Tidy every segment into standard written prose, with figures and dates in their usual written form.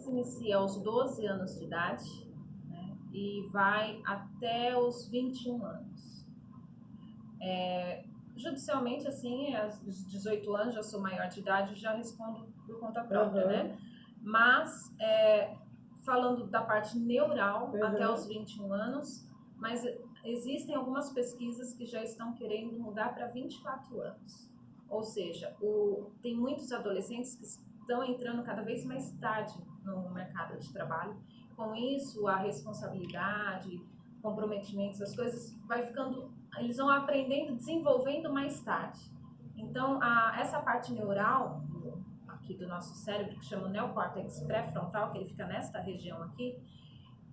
se inicia aos 12 anos de idade, né, e vai até os 21 anos. Judicialmente, assim, aos 18 anos, já sou maior de idade, já respondo por conta própria, né? Mas, falando da parte neural, até os 21 anos, mas existem algumas pesquisas que já estão querendo mudar para 24 anos. Ou seja, tem muitos adolescentes que estão entrando cada vez mais tarde no mercado de trabalho. Com isso, a responsabilidade, comprometimentos, as coisas vai ficando, eles vão aprendendo, desenvolvendo mais tarde. Então, essa parte neural aqui do nosso cérebro, que chama o neocórtex pré-frontal, que ele fica nesta região aqui,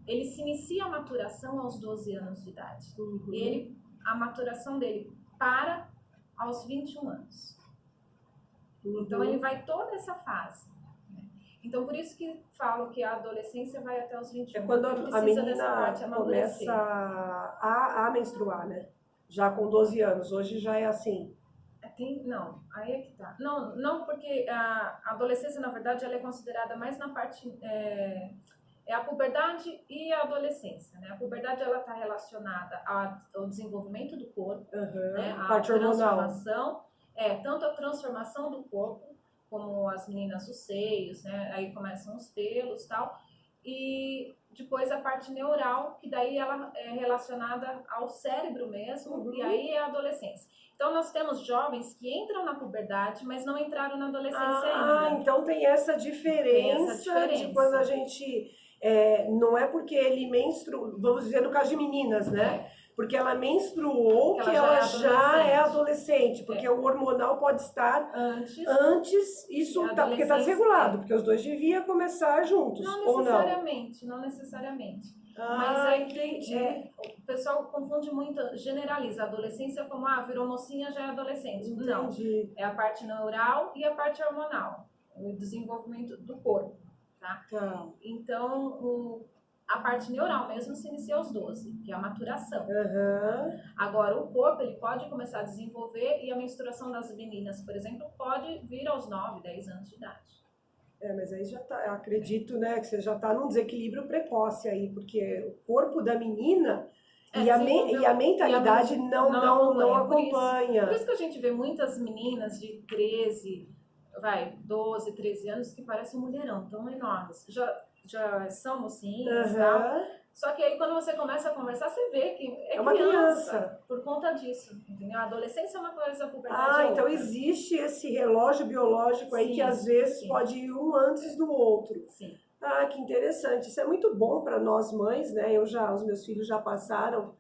ele se inicia a maturação aos 12 anos de idade. E a maturação dele para aos 21 anos. Então, ele vai toda essa fase. Então, por isso que falo que a adolescência vai até os 21 anos. É quando a menina começa a menstruar, né? Já com 12 anos. Hoje já é assim. Não, aí é que tá. Não, porque a adolescência, na verdade, ela é considerada mais na parte... a puberdade e a adolescência, né? A puberdade, ela está relacionada ao desenvolvimento do corpo, né? A transformação, tanto a transformação do corpo, como as meninas, os seios, né? Aí começam os pelos e tal. E depois a parte neural, que daí ela é relacionada ao cérebro mesmo, e aí é a adolescência. Então, nós temos jovens que entram na puberdade, mas não entraram na adolescência ainda. Então tem essa diferença de quando a gente... não é porque ele menstruou, vamos dizer no caso de meninas, né? Porque ela menstruou que ela já é adolescente. Porque o hormonal pode estar antes isso tá, porque está desregulado, porque os dois deviam começar juntos, ou não? Não necessariamente. Mas aí o pessoal confunde muito, generaliza a adolescência como, virou mocinha, já é adolescente. Entendi. Não, é a parte neural e a parte hormonal, o desenvolvimento do corpo, tá? Então, a parte neural mesmo se inicia aos 12, que é a maturação. Agora, o corpo, ele pode começar a desenvolver e a menstruação das meninas, por exemplo, pode vir aos 9, 10 anos de idade. Mas aí já tá, eu acredito, né, que você já está num desequilíbrio precoce aí, porque o corpo da menina e a mentalidade não acompanha. Por isso que a gente vê muitas meninas de 12, 13 anos que parecem um mulherão, tão enormes. Já são mocinhas e tal. Só que aí quando você começa a conversar, você vê que é uma criança. Por conta disso, entendeu? A adolescência é uma coisa, a puberdade é outra. Então existe esse relógio biológico aí que às vezes pode ir um antes do outro. Sim. Que interessante. Isso é muito bom para nós mães, né? Os meus filhos já passaram,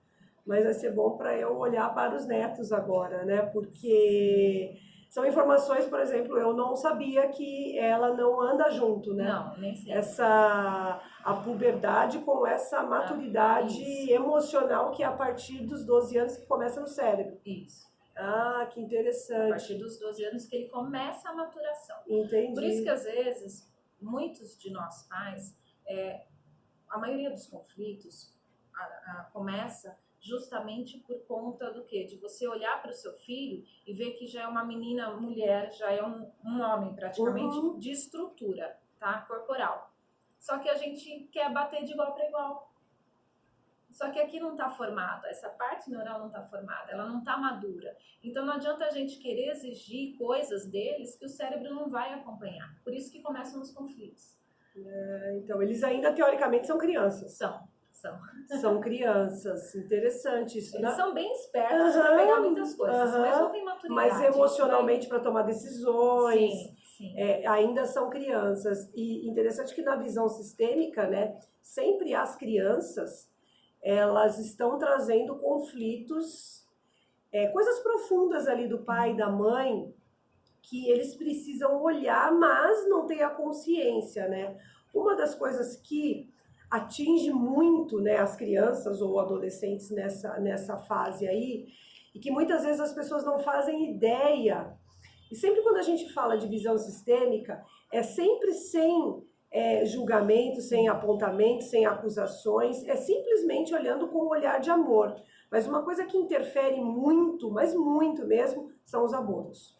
mas vai ser bom para eu olhar para os netos agora, né? Porque são informações, por exemplo, eu não sabia que ela não anda junto, né? Não, nem sei. A puberdade com essa maturidade emocional que é a partir dos 12 anos que começa no cérebro. Isso. Que interessante. A partir dos 12 anos que ele começa a maturação. Entendi. Por isso que às vezes, muitos de nós pais, a maioria dos conflitos começa justamente por conta do quê? De você olhar para o seu filho e ver que já é uma menina, mulher, já é um homem praticamente de estrutura, tá? Corporal. Só que a gente quer bater de igual para igual. Só que aqui não está formado, essa parte neural não está formada, ela não está madura. Então não adianta a gente querer exigir coisas deles que o cérebro não vai acompanhar. Por isso que começam os conflitos. Então eles ainda teoricamente são crianças. São crianças, interessante isso. Eles são bem espertos para pegar muitas coisas, mas não tem maturidade. Mas emocionalmente para tomar decisões, sim. Ainda são crianças. E interessante que na visão sistêmica, né, sempre as crianças, elas estão trazendo conflitos, coisas profundas ali do pai e da mãe, que eles precisam olhar, mas não tem a consciência, né? Uma das coisas que atinge muito, né, as crianças ou adolescentes nessa fase aí, e que muitas vezes as pessoas não fazem ideia. E sempre quando a gente fala de visão sistêmica, é sempre sem julgamento, sem apontamento, sem acusações, é simplesmente olhando com um olhar de amor. Mas uma coisa que interfere muito, mas muito mesmo, são os abortos.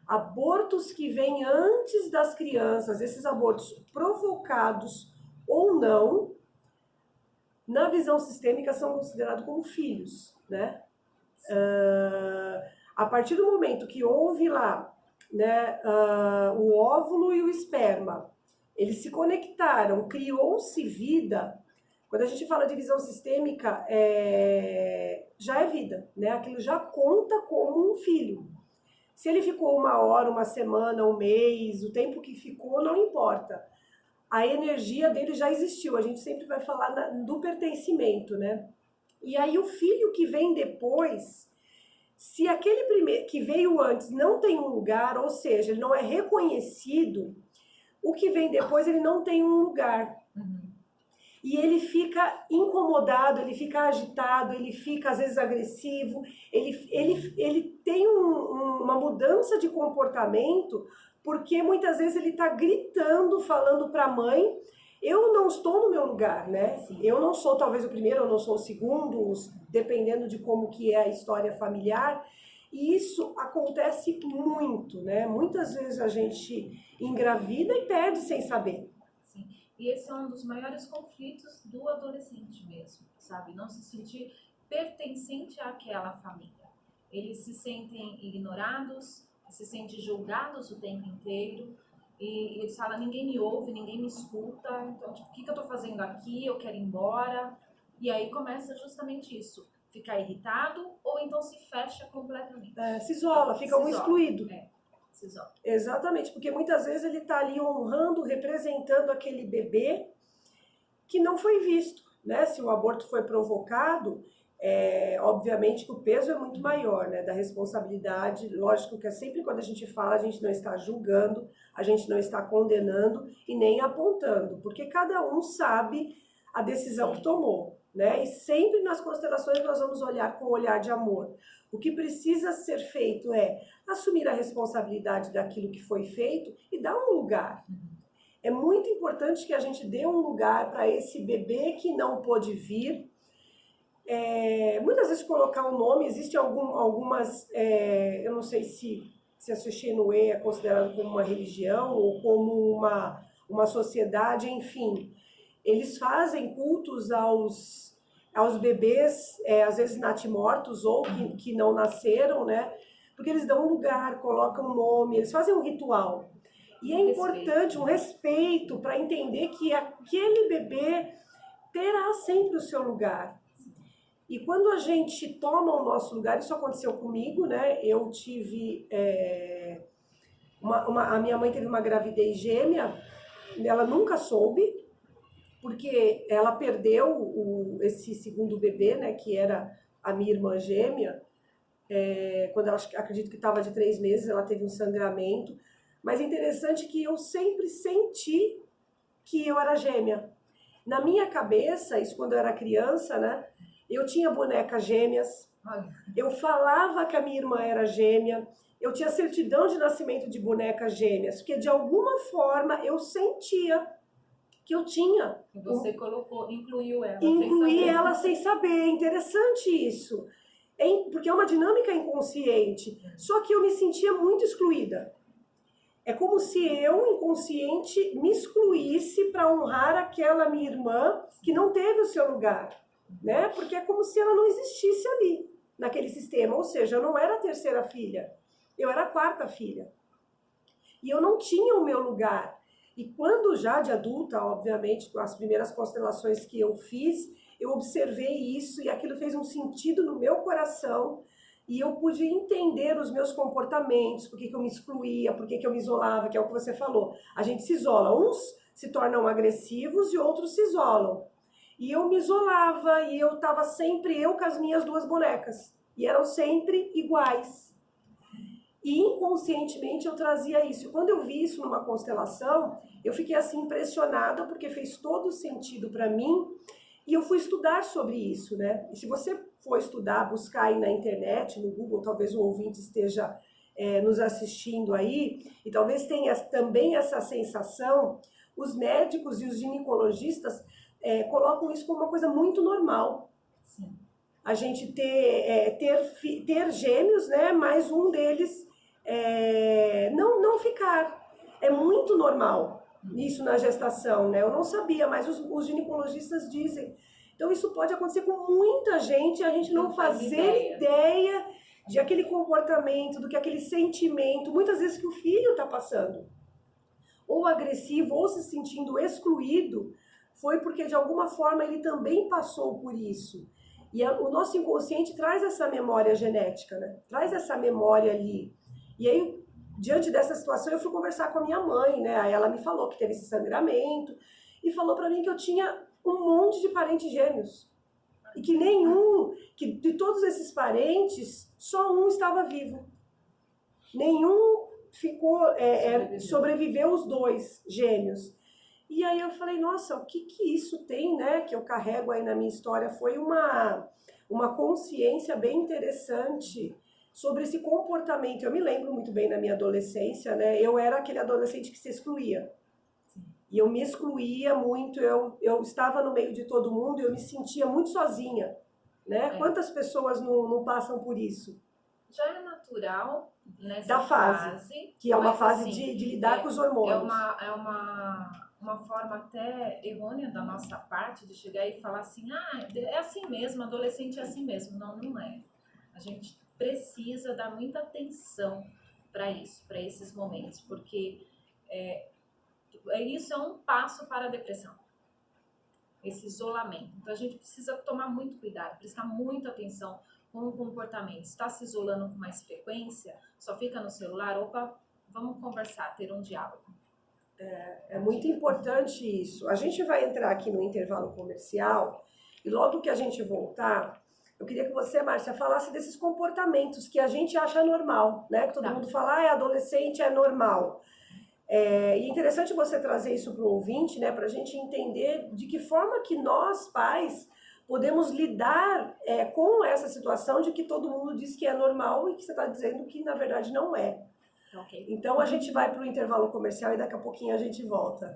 Abortos que vêm antes das crianças, esses abortos provocados ou não, na visão sistêmica são considerados como filhos, né? A partir do momento que houve lá, né, o óvulo e o esperma, eles se conectaram, criou-se vida. Quando a gente fala de visão sistêmica, já é vida, né? Aquilo já conta como um filho. Se ele ficou 1 hora, 1 semana, 1 mês, o tempo que ficou, não importa. A energia dele já existiu. A gente sempre vai falar do pertencimento, né? E aí o filho que vem depois, se aquele primeiro que veio antes não tem um lugar, ou seja, ele não é reconhecido, o que vem depois ele não tem um lugar. E ele fica incomodado, ele fica agitado, ele fica às vezes agressivo, ele tem uma mudança de comportamento, porque muitas vezes ele está gritando, falando para a mãe, eu não estou no meu lugar, né? Eu não sou talvez o primeiro, eu não sou o segundo, dependendo de como que é a história familiar. E isso acontece muito, né? Muitas vezes a gente engravida e perde sem saber. Sim. E esse é um dos maiores conflitos do adolescente mesmo, sabe? Não se sentir pertencente àquela família. Eles se sentem ignorados, se sentem julgados o tempo inteiro. E eles falam, ninguém me ouve, ninguém me escuta, então, tipo, o que eu tô fazendo aqui? Eu quero ir embora. E aí começa justamente isso, ficar irritado ou então se fecha completamente. Se isola, fica um excluído. Se isola. Exatamente, porque muitas vezes ele tá ali honrando, representando aquele bebê que não foi visto, né? Se o aborto foi provocado, obviamente que o peso é muito maior, né? Da responsabilidade. Lógico que é sempre quando a gente fala, a gente não está julgando, a gente não está condenando e nem apontando, porque cada um sabe a decisão que tomou, né? E sempre nas constelações nós vamos olhar com um olhar de amor. O que precisa ser feito é assumir a responsabilidade daquilo que foi feito e dar um lugar. É muito importante que a gente dê um lugar para esse bebê que não pôde vir. Muitas vezes colocar um nome, existem algumas, eu não sei se a Sushinoe é considerado como uma religião ou como uma sociedade, enfim. Eles fazem cultos aos bebês, às vezes natimortos ou que não nasceram, né? Porque eles dão um lugar, colocam um nome, eles fazem um ritual. E é importante um respeito para entender que aquele bebê terá sempre o seu lugar. E quando a gente toma o nosso lugar, isso aconteceu comigo, né? Eu tive... a minha mãe teve uma gravidez gêmea, ela nunca soube, porque ela perdeu esse segundo bebê, né? Que era a minha irmã gêmea. Quando ela, acredito que estava de 3 meses, ela teve um sangramento. Mas é interessante que eu sempre senti que eu era gêmea. Na minha cabeça, isso quando eu era criança, né? Eu tinha bonecas gêmeas, eu falava que a minha irmã era gêmea, eu tinha certidão de nascimento de bonecas gêmeas, porque de alguma forma eu sentia que eu tinha. E você incluiu ela. Incluí ela sem saber. Interessante isso. Porque é uma dinâmica inconsciente. Só que eu me sentia muito excluída. É como se eu, inconsciente, me excluísse para honrar aquela minha irmã que não teve o seu lugar. Né? Porque é como se ela não existisse ali, naquele sistema. Ou seja, eu não era a 3ª filha. Eu era a 4ª filha. E eu não tinha o meu lugar. E quando já de adulta, obviamente, com as primeiras constelações que eu fiz, eu observei isso e aquilo fez um sentido no meu coração e eu pude entender os meus comportamentos, por que eu me excluía, por que eu me isolava, que é o que você falou. A gente se isola, uns se tornam agressivos e outros se isolam. E eu me isolava e eu estava sempre eu com as minhas 2 bonecas e eram sempre iguais. E inconscientemente eu trazia isso. E quando eu vi isso numa constelação, eu fiquei assim impressionada, porque fez todo sentido para mim. E eu fui estudar sobre isso, né? E se você for estudar, buscar aí na internet, no Google, talvez o ouvinte esteja nos assistindo aí, e talvez tenha também essa sensação, os médicos e os ginecologistas colocam isso como uma coisa muito normal. Sim. A gente ter gêmeos, né? Mas um deles não ficar. É muito normal isso na gestação, né? Eu não sabia, mas os ginecologistas dizem. Então isso pode acontecer com muita gente e a gente não fazer ideia de aquele comportamento, do que aquele sentimento, muitas vezes que o filho está passando. Ou agressivo, ou se sentindo excluído, foi porque de alguma forma ele também passou por isso. E o nosso inconsciente traz essa memória genética, né? Traz essa memória ali. E aí, diante dessa situação, eu fui conversar com a minha mãe, né? Aí ela me falou que teve esse sangramento e falou para mim que eu tinha um monte de parentes gêmeos. E que que de todos esses parentes, só um estava vivo. Nenhum ficou, sobreviveu os 2 gêmeos. E aí eu falei, nossa, o que isso tem, né, que eu carrego aí na minha história? Foi uma consciência bem interessante sobre esse comportamento. Eu me lembro muito bem na minha adolescência, né, eu era aquele adolescente que se excluía. E eu me excluía muito, eu estava no meio de todo mundo e eu me sentia muito sozinha, né? Quantas pessoas não passam por isso? Já é natural nessa da fase, que é uma fase assim, de lidar com os hormônios. É uma forma até errônea da nossa parte de chegar e falar assim, é assim mesmo, adolescente é assim mesmo. Não, não é. A gente precisa dar muita atenção para isso, para esses momentos, porque isso é um passo para a depressão, esse isolamento. Então a gente precisa tomar muito cuidado, prestar muita atenção com o comportamento. Está se isolando com mais frequência, só fica no celular, opa, vamos conversar, ter um diálogo. É muito importante isso. A gente vai entrar aqui no intervalo comercial e logo que a gente voltar, eu queria que você, Márcia, falasse desses comportamentos que a gente acha normal, né? Que todo mundo fala, adolescente é normal. E é interessante você trazer isso para o ouvinte, né? Para a gente entender de que forma que nós, pais, podemos lidar com essa situação de que todo mundo diz que é normal e que você está dizendo que, na verdade, não é. Okay. Então, a gente vai para o intervalo comercial e daqui a pouquinho a gente volta.